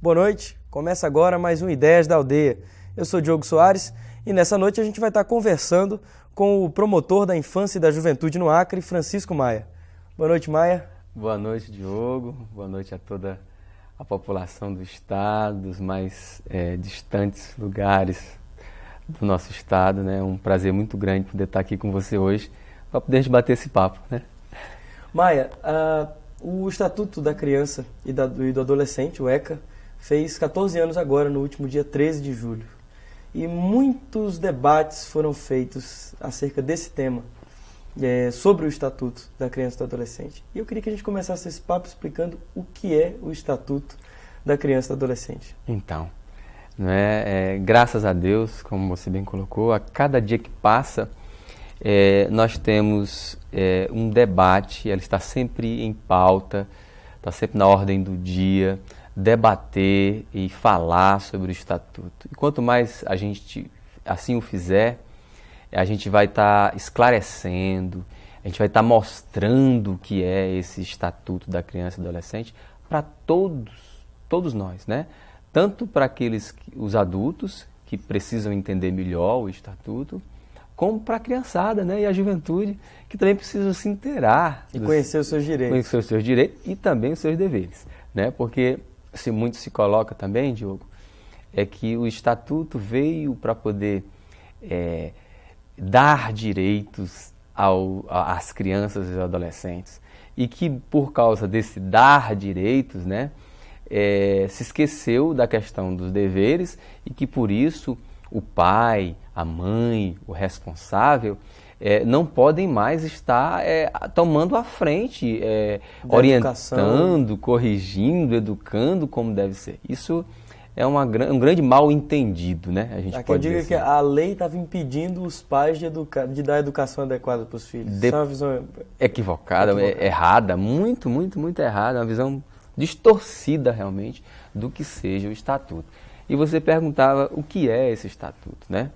Boa noite, começa agora mais um Ideias da Aldeia. Eu sou Diogo Soares e nessa noite a gente vai estar conversando com o promotor da infância e da juventude no Acre, Francisco Maia. Boa noite, Maia. Boa noite, Diogo. Boa noite a toda a população do estado, dos mais distantes lugares do nosso estado, né? Um prazer muito grande poder estar aqui com você hoje para poder a gente bater esse papo, né? Maia, o Estatuto da Criança e do Adolescente, o ECA, fez 14 anos agora, no último dia 13 de julho. E muitos debates foram feitos acerca desse tema, sobre o Estatuto da Criança e do Adolescente. E eu queria que a gente começasse esse papo explicando o que é o Estatuto da Criança e do Adolescente. Então, graças a Deus, como você bem colocou, a cada dia que passa, nós temos um debate, ele está sempre em pauta, está sempre na ordem do dia, debater e falar sobre o Estatuto. E quanto mais a gente assim o fizer, a gente vai estar esclarecendo, a gente vai estar mostrando o que é esse Estatuto da Criança e do Adolescente para todos nós, né? Tanto para os adultos que precisam entender melhor o Estatuto, como para a criançada, né? E a juventude, que também precisam se inteirar. E conhecer os seus direitos. Conhecer os seus direitos e também os seus deveres, né? Porque muito se coloca também, Diogo, é que o Estatuto veio para poder dar direitos às crianças e adolescentes. E que por causa desse dar direitos, né, se esqueceu da questão dos deveres e que por isso o pai, a mãe, o responsável não podem mais estar tomando a frente, orientando, corrigindo, educando como deve ser. Isso é um grande mal entendido, né? A gente pode dizer assim. Que a lei estava impedindo os pais de dar educação adequada para os filhos. Isso é uma visão equivocada, errada, muito, muito, muito errada, uma visão distorcida realmente do que seja o Estatuto. E você perguntava o que é esse Estatuto, né?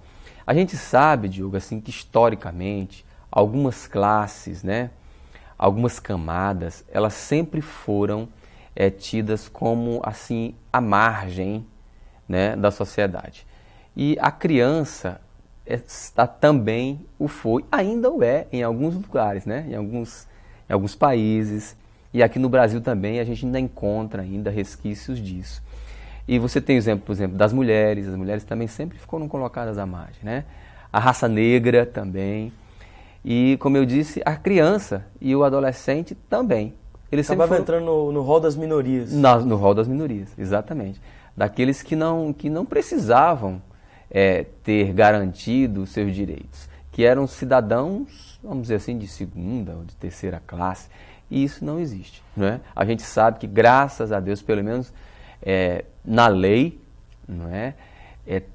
A gente sabe, Diogo, assim, que historicamente algumas classes, né, algumas camadas, elas sempre foram tidas como assim a margem, né, da sociedade. E a criança também o foi, ainda o é em alguns lugares, né, em alguns países. E aqui no Brasil também a gente ainda encontra resquícios disso. E você tem exemplo, por exemplo, das mulheres. As mulheres também sempre foram colocadas à margem, né? A raça negra também. E, como eu disse, a criança e o adolescente também. Eles acabava entrando no rol das minorias. No rol das minorias, exatamente. Daqueles que não precisavam ter garantido os seus direitos. Que eram cidadãos, vamos dizer assim, de segunda ou de terceira classe. E isso não existe, não é? A gente sabe que, graças a Deus, pelo menos na lei, não é?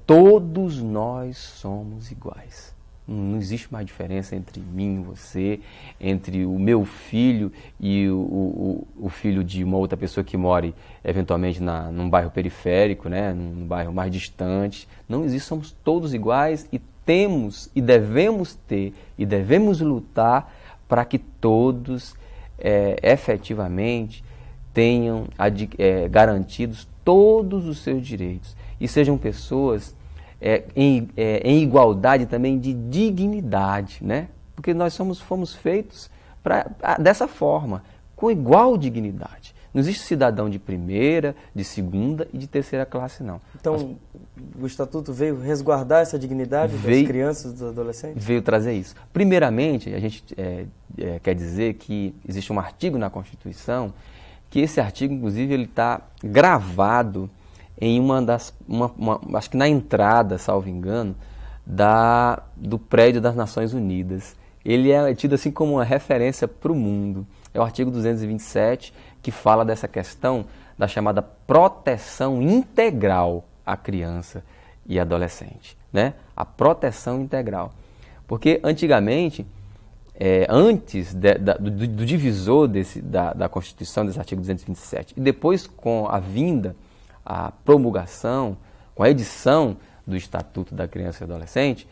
Todos nós somos iguais. Não existe mais diferença entre mim e você, entre o meu filho e o filho de uma outra pessoa que mora eventualmente num bairro periférico, né? Num bairro mais distante. Não existe, somos todos iguais e temos e devemos ter e devemos lutar para que todos efetivamente tenham garantidos todos os seus direitos e sejam pessoas em igualdade também de dignidade, né? Porque nós fomos feitos dessa forma, com igual dignidade. Não existe cidadão de primeira, de segunda e de terceira classe, não. Então, o Estatuto veio resguardar essa dignidade das crianças e dos adolescentes? Veio trazer isso. Primeiramente, a gente quer dizer que existe um artigo na Constituição, que esse artigo, inclusive, ele está gravado em acho que na entrada, salvo engano, do prédio das Nações Unidas. Ele é tido assim como uma referência para o mundo. É o artigo 227, que fala dessa questão da chamada proteção integral à criança e adolescente, né? A proteção integral. Porque antigamente, antes do divisor da Constituição, desse artigo 227, e depois com a promulgação, com a edição do Estatuto da Criança e Adolescente,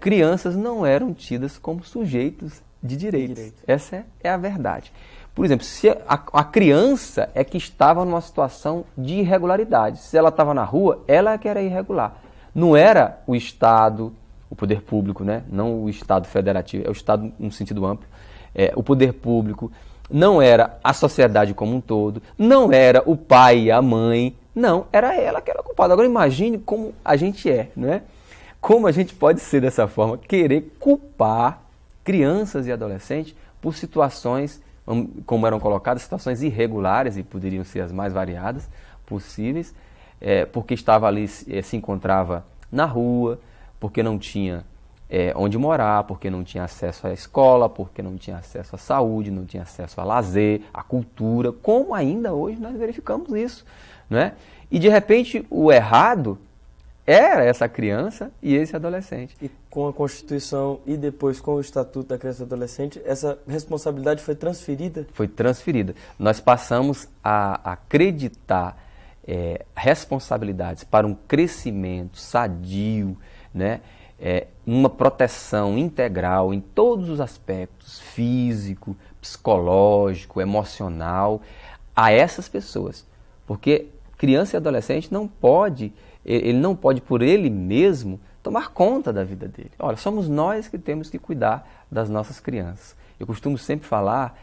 crianças não eram tidas como sujeitos de direitos. Essa é a verdade. Por exemplo, se a criança é que estava numa situação de irregularidade. Se ela estava na rua, ela é que era irregular. Não era o Estado, o poder público, né? Não o Estado federativo, é o Estado no sentido amplo. O poder público, não era a sociedade como um todo, não era o pai e a mãe, não, era ela que era culpada. Agora imagine como a gente é, né? Como a gente pode ser dessa forma, querer culpar crianças e adolescentes por situações, como eram colocadas, situações irregulares, e poderiam ser as mais variadas possíveis, porque estava ali, se encontrava na rua, porque não tinha onde morar, porque não tinha acesso à escola, porque não tinha acesso à saúde, não tinha acesso a lazer, à cultura, como ainda hoje nós verificamos isso, né? E de repente o errado era essa criança e esse adolescente. E com a Constituição e depois com o Estatuto da Criança e do Adolescente, essa responsabilidade foi transferida? Foi transferida. Nós passamos a acreditar responsabilidades para um crescimento sadio, né? Uma proteção integral em todos os aspectos, físico, psicológico, emocional, a essas pessoas. Porque criança e adolescente ele não pode por ele mesmo tomar conta da vida dele. Olha, somos nós que temos que cuidar das nossas crianças. Eu costumo sempre falar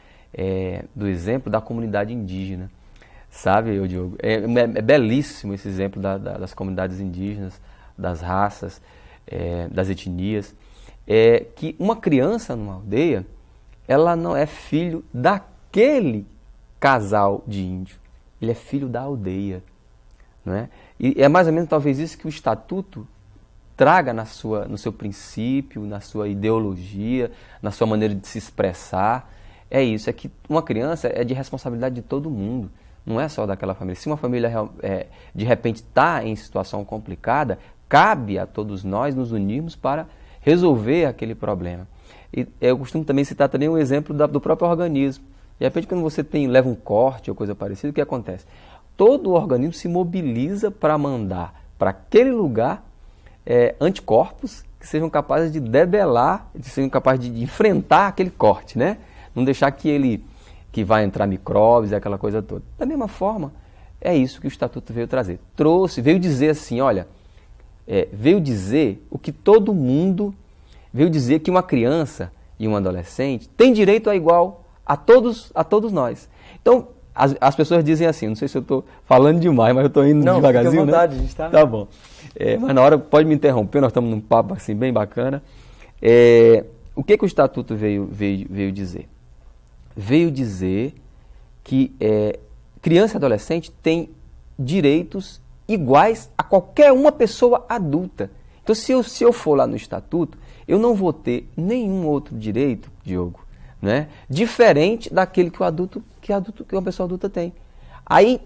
do exemplo da comunidade indígena. Sabe, Diogo? É belíssimo esse exemplo das comunidades indígenas, das raças, das etnias. Que uma criança numa aldeia, ela não é filho daquele casal de índio. Ele é filho da aldeia. Não é? E é mais ou menos talvez isso que o Estatuto traga no seu princípio, na sua ideologia, na sua maneira de se expressar. É isso, é que uma criança é de responsabilidade de todo mundo, não é só daquela família. Se uma família de repente está em situação complicada, cabe a todos nós nos unirmos para resolver aquele problema. E eu costumo também citar também um exemplo do próprio organismo. De repente, quando você leva um corte ou coisa parecida, o que acontece? Todo o organismo se mobiliza para mandar para aquele lugar anticorpos que sejam capazes de debelar, que sejam capazes de enfrentar aquele corte, né? Não deixar que vai entrar micróbios e aquela coisa toda. Da mesma forma, é isso que o Estatuto veio trazer. Veio dizer assim, olha, veio dizer o que todo mundo, veio dizer que uma criança e um adolescente tem direito a igual a todos nós. Então, as pessoas dizem assim, não sei se eu estou falando demais, mas eu estou indo devagarzinho, fica à vontade, né? A gente tá bom. Mas na hora pode me interromper, nós estamos num papo assim bem bacana. O que o Estatuto veio dizer? Veio dizer que criança e adolescente têm direitos iguais a qualquer uma pessoa adulta. Então, se eu for lá no Estatuto, eu não vou ter nenhum outro direito, Diogo, né, diferente daquele que uma pessoa adulta tem. Aí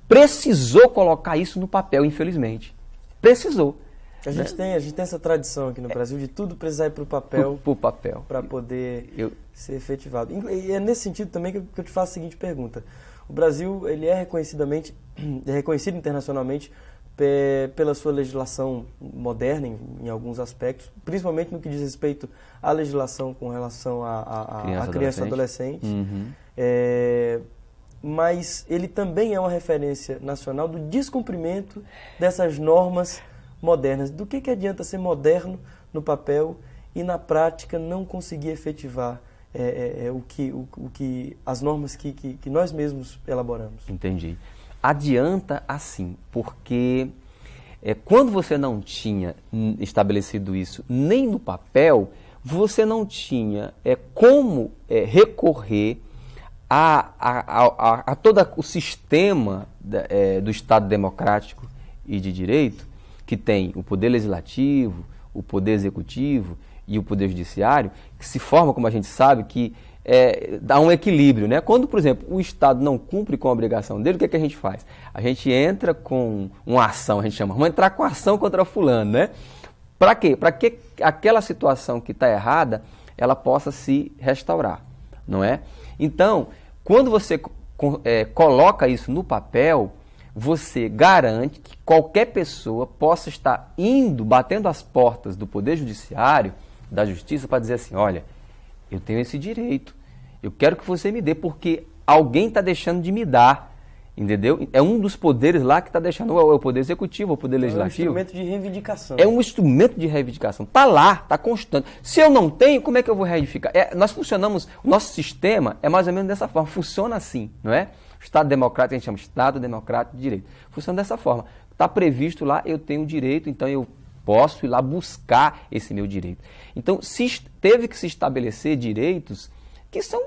precisou colocar isso no papel, infelizmente. Precisou. A gente tem essa tradição aqui no Brasil de tudo precisar ir para o papel. Pro papel. Para poder ser efetivado. E é nesse sentido também que eu te faço a seguinte pergunta. O Brasil ele é reconhecido internacionalmente pela sua legislação moderna em alguns aspectos, principalmente no que diz respeito à legislação com relação à criança e adolescente. Uhum. Mas ele também é uma referência nacional do descumprimento dessas normas modernas. Do que adianta ser moderno no papel e na prática não conseguir efetivar as normas que nós mesmos elaboramos? Entendi. Adianta assim, porque quando você não tinha estabelecido isso nem no papel, você não tinha como recorrer a todo o sistema do Estado democrático e de direito, que tem o poder legislativo, o poder executivo e o poder judiciário, que se forma, como a gente sabe, que dá um equilíbrio, né? Quando, por exemplo, o Estado não cumpre com a obrigação dele, o que a gente faz? A gente entra com uma ação, a gente chama, vamos entrar com ação contra fulano, né? Para quê? Para que aquela situação que está errada, ela possa se restaurar, não é? Então, quando você coloca isso no papel, você garante que qualquer pessoa possa estar batendo as portas do Poder Judiciário, da Justiça, para dizer assim, olha, eu tenho esse direito, eu quero que você me dê, porque alguém está deixando de me dar, entendeu? É um dos poderes lá que está deixando, é o poder executivo, o poder legislativo. É um instrumento de reivindicação. É um instrumento de reivindicação. Está lá, está constante. Se eu não tenho, como é que eu vou reivindicar? Nós funcionamos, o nosso sistema é mais ou menos dessa forma, funciona assim, não é? O Estado democrático, a gente chama Estado democrático de direito. Funciona dessa forma. Está previsto lá, eu tenho direito, então eu posso ir lá buscar esse meu direito. Então, teve que se estabelecer direitos que são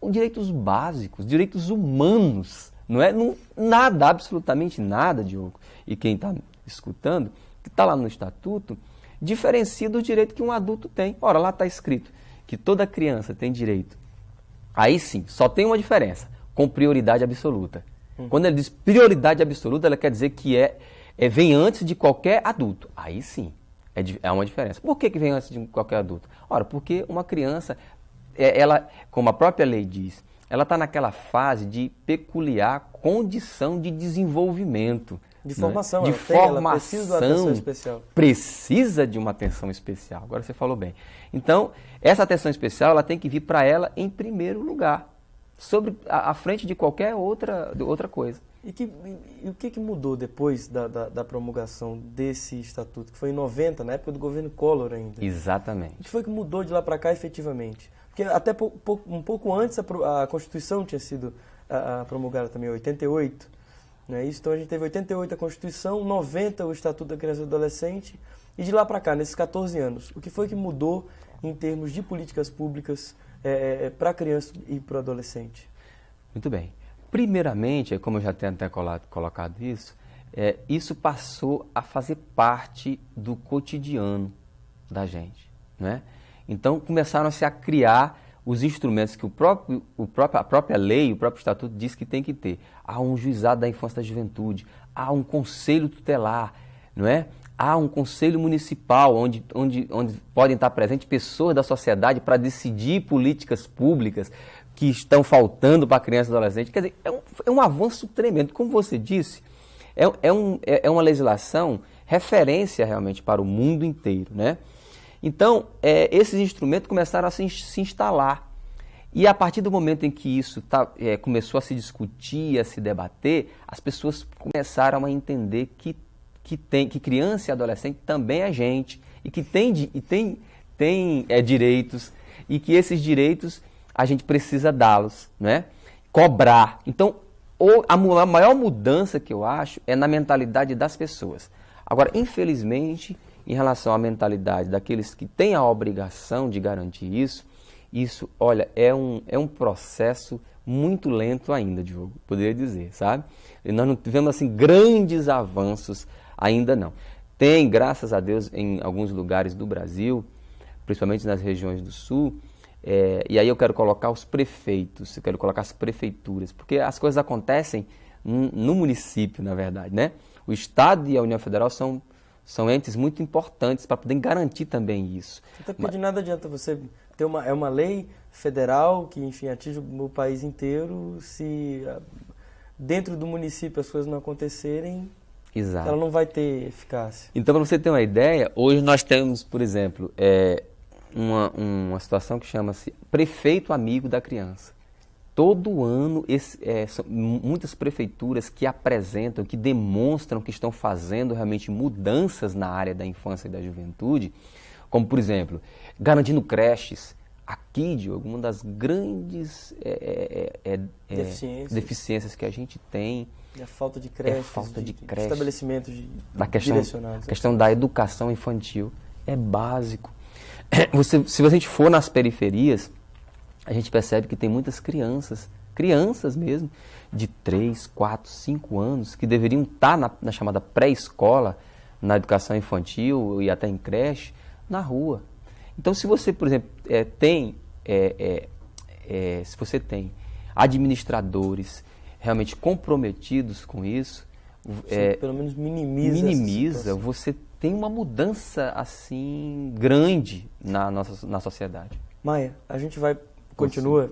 direitos básicos, direitos humanos, não é? Nada, absolutamente nada, Diogo, e quem está escutando, que está lá no Estatuto, diferencia do direito que um adulto tem. Ora, lá está escrito que toda criança tem direito. Aí sim, só tem uma diferença, com prioridade absoluta. Quando ele diz prioridade absoluta, ela quer dizer que vem antes de qualquer adulto. Aí sim, é uma diferença. Por que vem antes de qualquer adulto? Ora, porque uma criança, ela, como a própria lei diz, ela está naquela fase de peculiar condição de desenvolvimento. De formação, de ela precisa de uma atenção especial. Precisa de uma atenção especial. Agora você falou bem. Então, essa atenção especial ela tem que vir para ela em primeiro lugar, à frente de qualquer outra coisa. E o que mudou depois da promulgação desse estatuto, que foi em 90, na época do governo Collor ainda? Exatamente. O que foi que mudou de lá para cá efetivamente? Porque até um pouco antes a Constituição tinha sido promulgada também, em 88. Não é isso? Então a gente teve 88 a Constituição, 90 o Estatuto da Criança e do Adolescente, e de lá para cá, nesses 14 anos, o que foi que mudou em termos de políticas públicas para a criança e para o adolescente? Muito bem. Primeiramente, como eu já tenho até colocado isso passou a fazer parte do cotidiano da gente, né? Então começaram-se a criar os instrumentos que a própria lei, o próprio estatuto diz que tem que ter. Há um juizado da infância e da juventude, há um conselho tutelar, não é? Há um conselho municipal onde podem estar presentes pessoas da sociedade para decidir políticas públicas que estão faltando para a criança e adolescente. Quer dizer, é um avanço tremendo. Como você disse, é uma legislação referência realmente para o mundo inteiro, né? Então, esses instrumentos começaram a se instalar. E a partir do momento em que isso começou a se discutir, a se debater, as pessoas começaram a entender que criança e adolescente também é gente, e que tem direitos, e que esses direitos a gente precisa dá-los, né? Cobrar. Então, a maior mudança que eu acho é na mentalidade das pessoas. Agora, infelizmente, em relação à mentalidade daqueles que têm a obrigação de garantir isso, olha, é um processo muito lento ainda, Diogo, poderia dizer, sabe? E nós não tivemos, assim, grandes avanços ainda não. Tem, graças a Deus, em alguns lugares do Brasil, principalmente nas regiões do Sul, e aí eu quero colocar os prefeitos, eu quero colocar as prefeituras, porque as coisas acontecem no município, na verdade, né? O Estado e a União Federal são entes muito importantes para poder garantir também isso. Até porque de nada adianta você ter uma lei federal que, enfim, atinge o país inteiro, se dentro do município as coisas não acontecerem, exato, ela não vai ter eficácia. Então, para você ter uma ideia, hoje nós temos, por exemplo, uma situação que chama-se prefeito amigo da criança. Todo ano, são muitas prefeituras que apresentam, que demonstram que estão fazendo realmente mudanças na área da infância e da juventude, como, por exemplo, garantindo creches. Aqui, Diogo, uma das grandes deficiências que a gente tem é a falta de creches, de estabelecimentos direcionados. A questão da educação infantil é básico. Se a gente for nas periferias, a gente percebe que tem muitas crianças mesmo, de 3, 4, 5 anos, que deveriam estar na chamada pré-escola, na educação infantil e até em creche, na rua. Então, se você, por exemplo, se você tem administradores realmente comprometidos com isso, pelo menos minimiza, você tem uma mudança assim grande na sociedade. Maia, a gente continua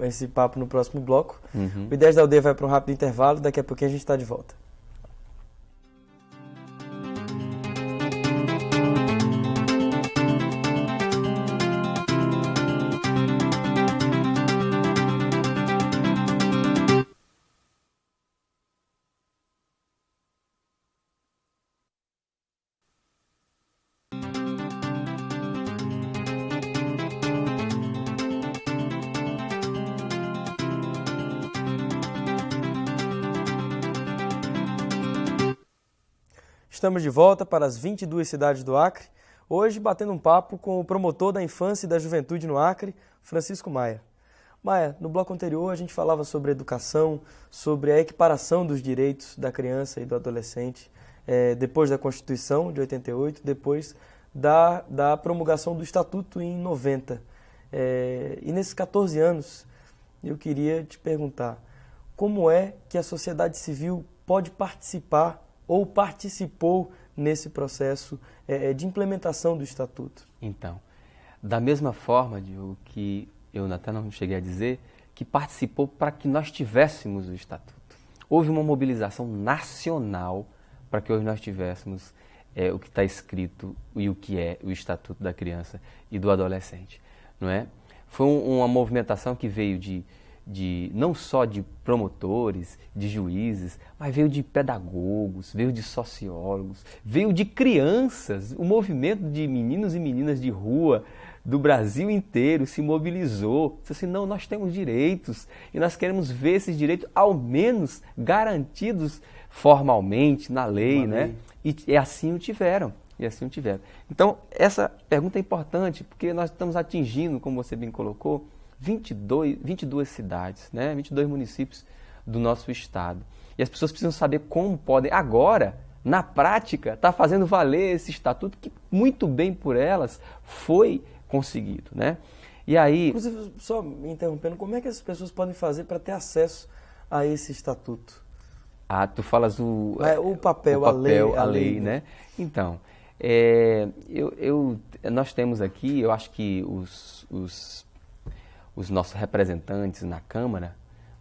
esse papo no próximo bloco. Uhum. O Ideias da Aldeia vai para um rápido intervalo, daqui a pouquinho a gente está de volta. Estamos de volta para as 22 cidades do Acre, hoje batendo um papo com o promotor da infância e da juventude no Acre, Francisco Maia. Maia, no bloco anterior a gente falava sobre educação, sobre a equiparação dos direitos da criança e do adolescente, depois da Constituição de 88, depois da promulgação do Estatuto em 90. E nesses 14 anos, eu queria te perguntar, como é que a sociedade civil pode participar ou participou nesse processo de implementação do Estatuto? Então, da mesma forma, Diogo, que eu até não cheguei a dizer, que participou para que nós tivéssemos o Estatuto. Houve uma mobilização nacional para que hoje nós tivéssemos o que está escrito e o que é o Estatuto da Criança e do Adolescente, não é? Foi uma movimentação que veio não só de promotores, de juízes, mas veio de pedagogos, veio de sociólogos, veio de crianças. O movimento de meninos e meninas de rua do Brasil inteiro se mobilizou. Disse assim, não, nós temos direitos e nós queremos ver esses direitos ao menos garantidos formalmente na lei, né? E assim o tiveram. Então, essa pergunta é importante porque nós estamos atingindo, como você bem colocou, 22 cidades, né? 22 municípios do nosso estado. E as pessoas precisam saber como podem, agora, na prática, estar fazendo valer esse estatuto que muito bem por elas foi conseguido, né? E aí... Inclusive, só me interrompendo, como é que as pessoas podem fazer para ter acesso a esse estatuto? Ah, tu falas o papel, a lei, né? Então, nós temos aqui, eu acho que os nossos representantes na Câmara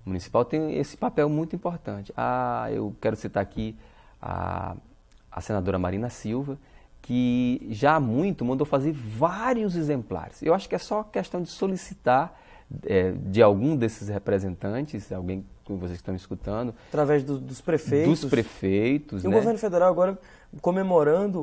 Municipal têm esse papel muito importante. Eu quero citar aqui a senadora Marina Silva, que já há muito mandou fazer vários exemplares. Eu acho que é só questão de solicitar de algum desses representantes, alguém que vocês estão escutando. Através dos prefeitos. Dos prefeitos, e né? O governo federal agora, comemorando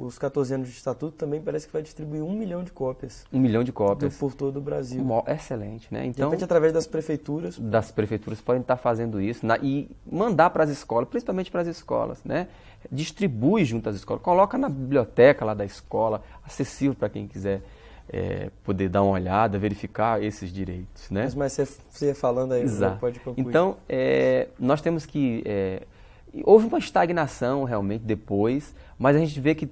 os 14 anos de estatuto, também parece que vai distribuir 1 milhão de cópias. 1 milhão de cópias. Por todo o Brasil. Excelente, né? Então, de repente, através das prefeituras. Das prefeituras podem estar fazendo isso e mandar para as escolas, principalmente para as escolas, né? Distribui junto às escolas, coloca na biblioteca lá da escola, acessível para quem quiser poder dar uma olhada, verificar esses direitos, né? Mas você ia falando aí, pode concluir. Então, nós temos que... houve uma estagnação realmente depois, mas a gente vê que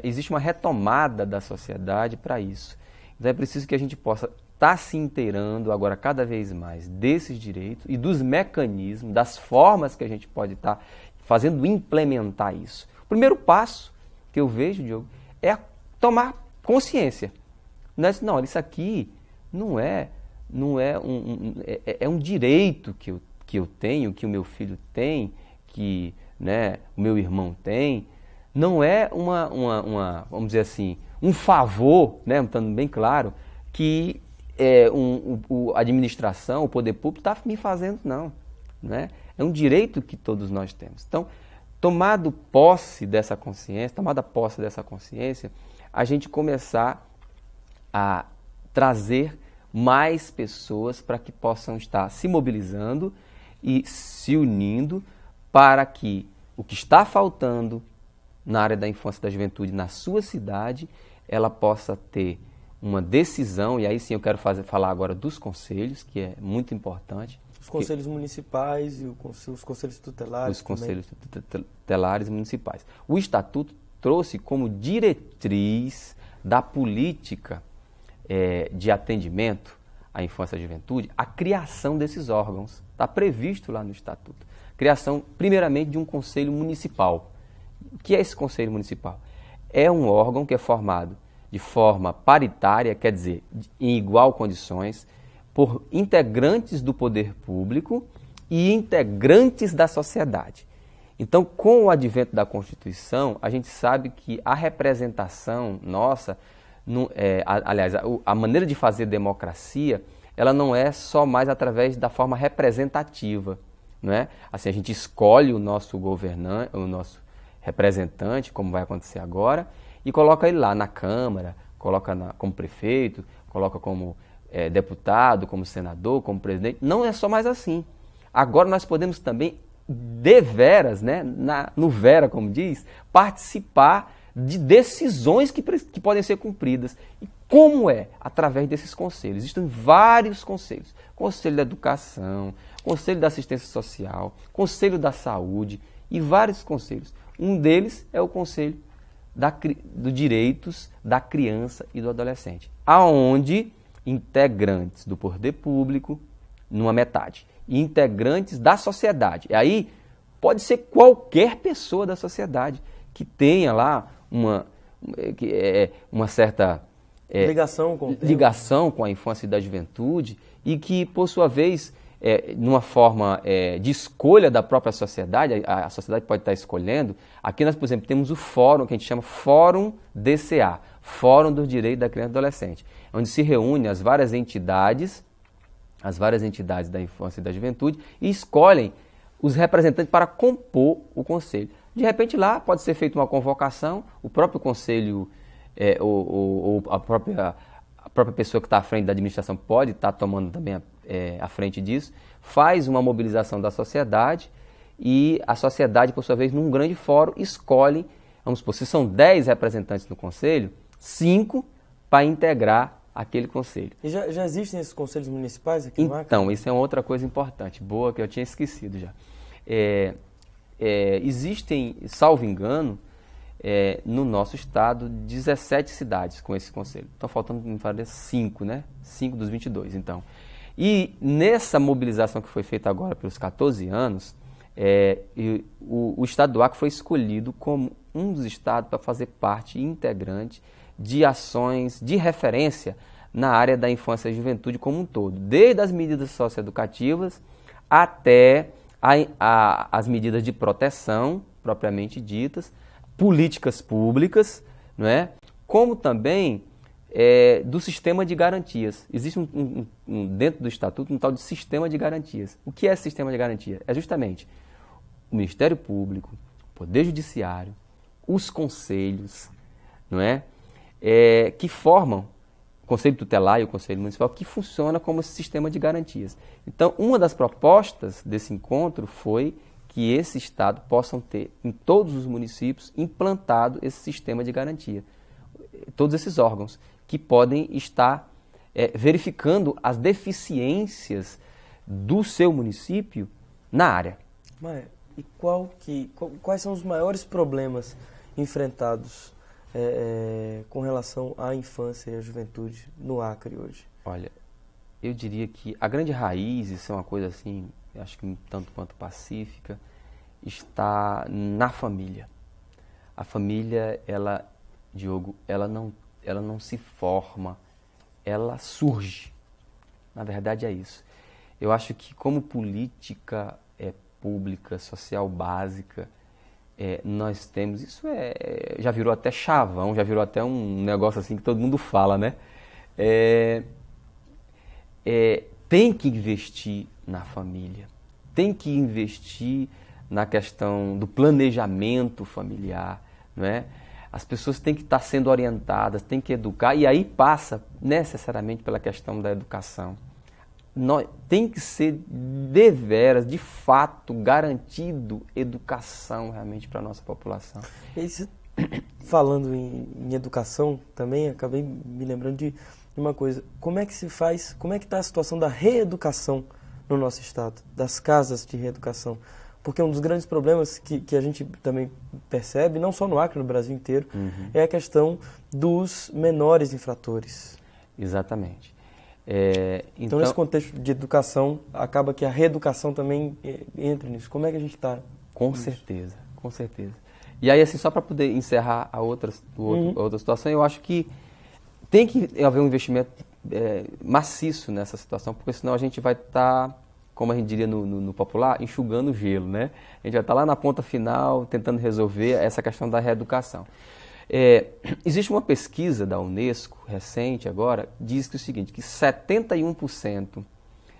existe uma retomada da sociedade para isso. Então é preciso que a gente possa estar se inteirando agora cada vez mais desses direitos e dos mecanismos, das formas que a gente pode estar fazendo implementar isso. O primeiro passo que eu vejo, Diogo, é tomar consciência. Não, isso aqui é um direito que eu tenho, que o meu filho tem, que, né, o meu irmão tem. Não é vamos dizer assim, um favor, né, estando bem claro, que a administração, o poder público está me fazendo, não. Né? É um direito que todos nós temos. Então, tomada posse dessa consciência, a gente começar a trazer mais pessoas para que possam estar se mobilizando e se unindo para que o que está faltando na área da infância e da juventude na sua cidade, ela possa ter uma decisão, e aí sim eu quero falar agora dos conselhos, que é muito importante. Os conselhos municipais e os conselhos tutelares. Os conselhos tutelares municipais. O Estatuto trouxe como diretriz da política de atendimento à infância e à juventude a criação desses órgãos. Está previsto lá no Estatuto. Criação, primeiramente, de um conselho municipal. O que é esse conselho municipal? É um órgão que é formado de forma paritária, quer dizer, em igual condições, por integrantes do poder público e integrantes da sociedade. Então, com o advento da Constituição, a gente sabe que a representação nossa, aliás, a maneira de fazer democracia, ela não é só mais através da forma representativa, não é? Assim, a gente escolhe o nosso governante, o nosso representante, como vai acontecer agora, e coloca ele lá na Câmara, coloca como prefeito, coloca como deputado, como senador, como presidente. Não é só mais assim. Agora nós podemos também deveras, né, no Vera, como diz, participar de decisões que podem ser cumpridas. E como é? Através desses conselhos. Existem vários conselhos. Conselho da Educação, Conselho da Assistência Social, Conselho da Saúde e vários conselhos. Um deles é o Conselho dos Direitos da Criança e do Adolescente, aonde integrantes do poder público, numa metade, e integrantes da sociedade. E aí pode ser qualquer pessoa da sociedade que tenha lá uma certa ligação com a infância e da juventude e que, por sua vez, numa forma de escolha da própria sociedade, a sociedade pode estar escolhendo. Aqui nós, por exemplo, temos o fórum, que a gente chama Fórum DCA, Fórum dos Direitos da Criança e do Adolescente, onde se reúnem as várias entidades da infância e da juventude e escolhem os representantes para compor o conselho. De repente lá pode ser feita uma convocação, o próprio conselho ou a própria pessoa que está à frente da administração pode estar tomando também à frente disso, faz uma mobilização da sociedade e a sociedade, por sua vez, num grande fórum, escolhe, vamos supor, se são 10 representantes no conselho, 5 para integrar aquele conselho. E já existem esses conselhos municipais aqui no Acre? Então, isso é outra coisa importante, boa, que eu tinha esquecido já. Existem, salvo engano, no nosso estado, 17 cidades com esse conselho. Estão faltando, me parece, 5, né? 5 dos 22, então. E nessa mobilização que foi feita agora pelos 14 anos, o estado do Acre foi escolhido como um dos estados para fazer parte integrante de ações de referência na área da infância e juventude como um todo, desde as medidas socioeducativas até as medidas de proteção, propriamente ditas, políticas públicas, não é? Como também do sistema de garantias. Existe dentro do Estatuto um tal de sistema de garantias. O que é esse sistema de garantia? É justamente o Ministério Público, o Poder Judiciário, os conselhos, não é? Que formam o Conselho Tutelar e o Conselho Municipal, que funciona como esse sistema de garantias. Então, uma das propostas desse encontro foi que esse Estado possam ter, em todos os municípios, implantado esse sistema de garantia. Todos esses órgãos que podem estar verificando as deficiências do seu município na área. Maia, e quais são os maiores problemas enfrentados com relação à infância e à juventude no Acre hoje? Olha, eu diria que a grande raiz, isso é uma coisa assim, acho que um tanto quanto pacífica, está na família. A família, Diogo, ela não se forma, ela surge. Na verdade é isso. Eu acho que como política pública, social básica, nós temos, isso já virou até chavão, já virou até um negócio assim que todo mundo fala, né? Tem que investir na família, tem que investir na questão do planejamento familiar, não é? As pessoas têm que estar sendo orientadas, têm que educar, e aí passa necessariamente pela questão da educação. Tem que ser deveras, de fato, garantido educação realmente para a nossa população. Falando em educação também, acabei me lembrando de uma coisa. Como é que se faz, como é que está a situação da reeducação no nosso estado, das casas de reeducação? Porque um dos grandes problemas que a gente também percebe, não só no Acre, no Brasil inteiro, é a questão dos menores infratores. Exatamente. Então, nesse contexto de educação, acaba que a reeducação também entra nisso. Como é que a gente está? Com certeza, com certeza. E aí, assim, só para poder encerrar a outra situação, eu acho que tem que haver um investimento maciço nessa situação, porque senão a gente vai estar, como a gente diria no popular, enxugando o gelo, né? A gente vai estar lá na ponta final, tentando resolver essa questão da reeducação. Existe uma pesquisa da Unesco, recente agora, diz que o seguinte, que 71%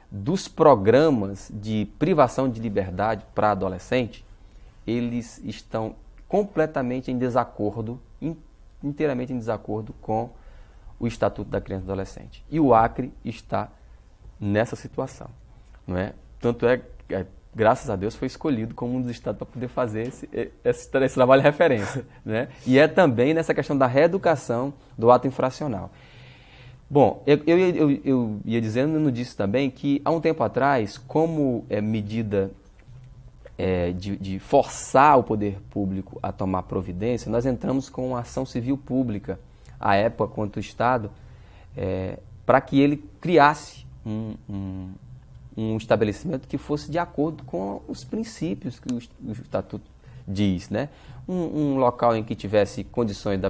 dos programas de privação de liberdade para adolescente, eles estão completamente em desacordo, inteiramente em desacordo com o Estatuto da Criança e do Adolescente. E o Acre está nessa situação, não é? Tanto graças a Deus, foi escolhido como um dos estados para poder fazer esse trabalho de referência, né? E é também nessa questão da reeducação do ato infracional. Bom, eu ia dizendo, eu não disse também, que há um tempo atrás, como medida de forçar o poder público a tomar providência, nós entramos com uma ação civil pública, à época, quanto o Estado, para que ele criasse um estabelecimento que fosse de acordo com os princípios que o Estatuto diz, né? Um local em que tivesse condições,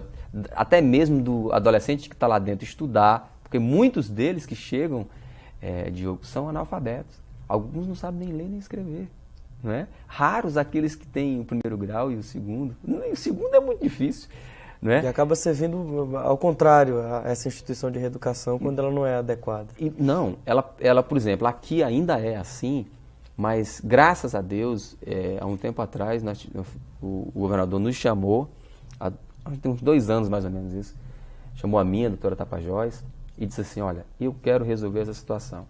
até mesmo do adolescente que está lá dentro estudar, porque muitos deles que chegam, Diogo, são analfabetos. Alguns não sabem nem ler nem escrever. Não é? Raros aqueles que têm o primeiro grau e o segundo. O segundo é muito difícil. Não é? E acaba servindo ao contrário a essa instituição de reeducação quando ela não é adequada. Não, ela, por exemplo, aqui ainda é assim, mas graças a Deus, há um tempo atrás, o governador nos chamou, tem uns 2 anos mais ou menos isso, chamou a minha, a doutora Tapajós, e disse assim, olha, eu quero resolver essa situação.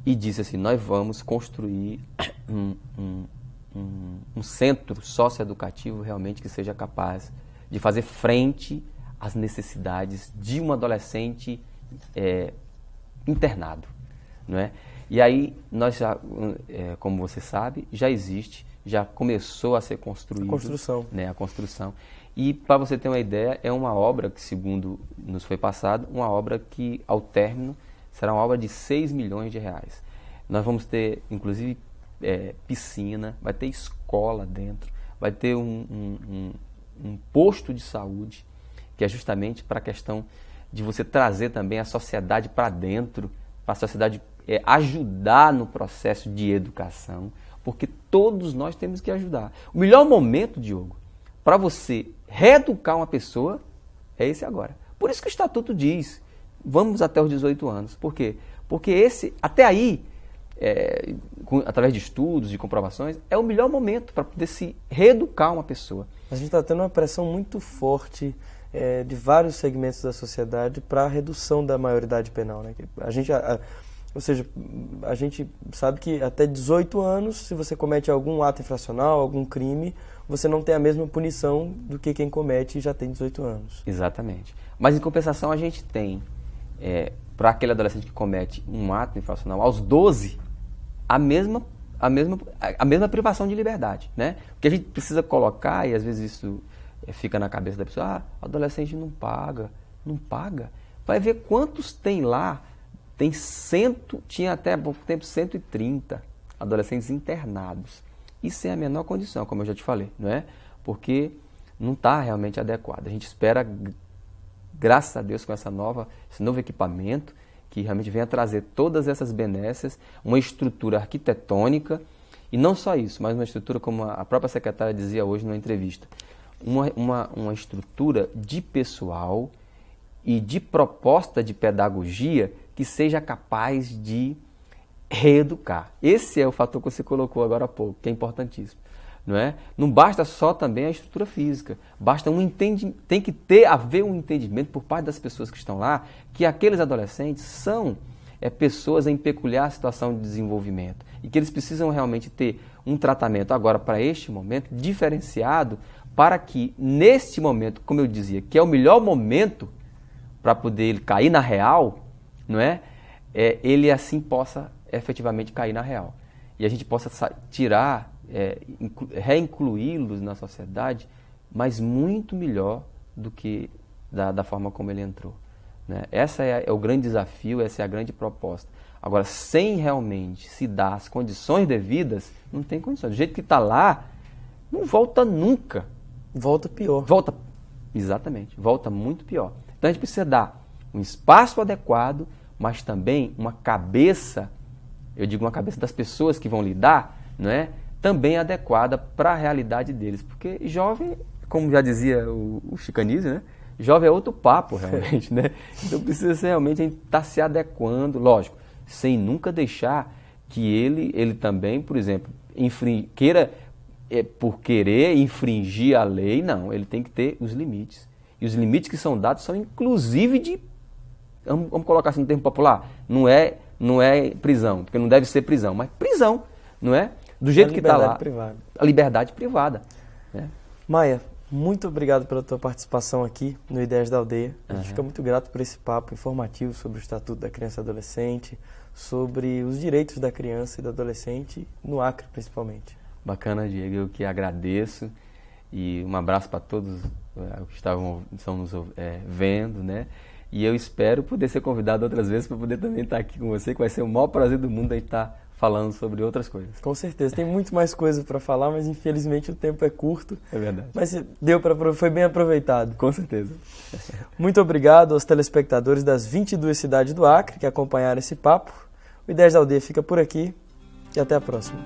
E disse assim, nós vamos construir um centro socioeducativo realmente que seja capaz de fazer frente às necessidades de um adolescente internado, não é? E aí, nós já, como você sabe, já existe, já começou a ser construído. A construção. E, para você ter uma ideia, é uma obra que, segundo nos foi passado, uma obra que, ao término, será uma obra de 6 milhões de reais. Nós vamos ter, inclusive, piscina, vai ter escola dentro, vai ter um posto de saúde, que é justamente para a questão de você trazer também a sociedade para dentro, para a sociedade ajudar no processo de educação, porque todos nós temos que ajudar. O melhor momento, Diogo, para você reeducar uma pessoa é esse agora. Por isso que o Estatuto diz, vamos até os 18 anos. Por quê? Porque até aí, através de estudos, de comprovações, é o melhor momento para poder se reeducar uma pessoa. A gente está tendo uma pressão muito forte de vários segmentos da sociedade para a redução da maioridade penal, né? Ou seja, a gente sabe que até 18 anos, se você comete algum ato infracional, algum crime, você não tem a mesma punição do que quem comete e já tem 18 anos. Exatamente. Mas, em compensação, a gente tem, para aquele adolescente que comete um ato infracional, aos 12, a mesma privação de liberdade, né? O que a gente precisa colocar, e às vezes isso fica na cabeça da pessoa, adolescente não paga. Vai ver quantos tem lá. Tinha até há pouco tempo 130 adolescentes internados. Isso é a menor condição, como eu já te falei, não é? Porque não está realmente adequado. A gente espera, graças a Deus, com esse novo equipamento, que realmente venha trazer todas essas benesses, uma estrutura arquitetônica, e não só isso, mas uma estrutura, como a própria secretária dizia hoje numa entrevista, uma estrutura de pessoal e de proposta de pedagogia que seja capaz de reeducar. Esse é o fator que você colocou agora há pouco, que é importantíssimo. Não é? Não basta só também a estrutura física, basta tem que haver um entendimento por parte das pessoas que estão lá, que aqueles adolescentes são pessoas em peculiar situação de desenvolvimento e que eles precisam realmente ter um tratamento agora para este momento diferenciado para que neste momento, como eu dizia, que é o melhor momento para poder ele cair na real, não é? Ele assim possa efetivamente cair na real. E a gente possa tirar, reincluí-los na sociedade, mas muito melhor do que da forma como ele entrou. Né? Esse é o grande desafio, essa é a grande proposta. Agora, sem realmente se dar as condições devidas, não tem condições. Do jeito que está lá, não volta nunca. Volta pior. Exatamente, volta muito pior. Então a gente precisa dar um espaço adequado, mas também uma cabeça, eu digo uma cabeça das pessoas que vão lidar, não é? Também adequada para a realidade deles. Porque jovem, como já dizia o Chicanise, né? Jovem é outro papo, realmente, né? Então precisa ser, realmente a gente estar se adequando, lógico, sem nunca deixar que ele também, por exemplo, por querer infringir a lei, não, ele tem que ter os limites. E os limites que são dados são inclusive vamos colocar assim no termo popular, não é prisão, porque não deve ser prisão, mas prisão. não é? Do jeito que está lá. Privada. A liberdade privada. Né? Maia, muito obrigado pela tua participação aqui no Ideias da Aldeia. A gente fica muito grato por esse papo informativo sobre o Estatuto da Criança e do Adolescente, sobre os direitos da criança e do adolescente, no Acre principalmente. Bacana, Diego, eu que agradeço e um abraço para todos que estão nos vendo, né? E eu espero poder ser convidado outras vezes para poder também estar aqui com você, que vai ser o maior prazer do mundo a gente estar falando sobre outras coisas. Com certeza, tem muito mais coisa para falar, mas infelizmente o tempo é curto. É verdade. Mas foi bem aproveitado. Com certeza. Muito obrigado aos telespectadores das 22 cidades do Acre que acompanharam esse papo. O Ideias da Aldeia fica por aqui e até a próxima.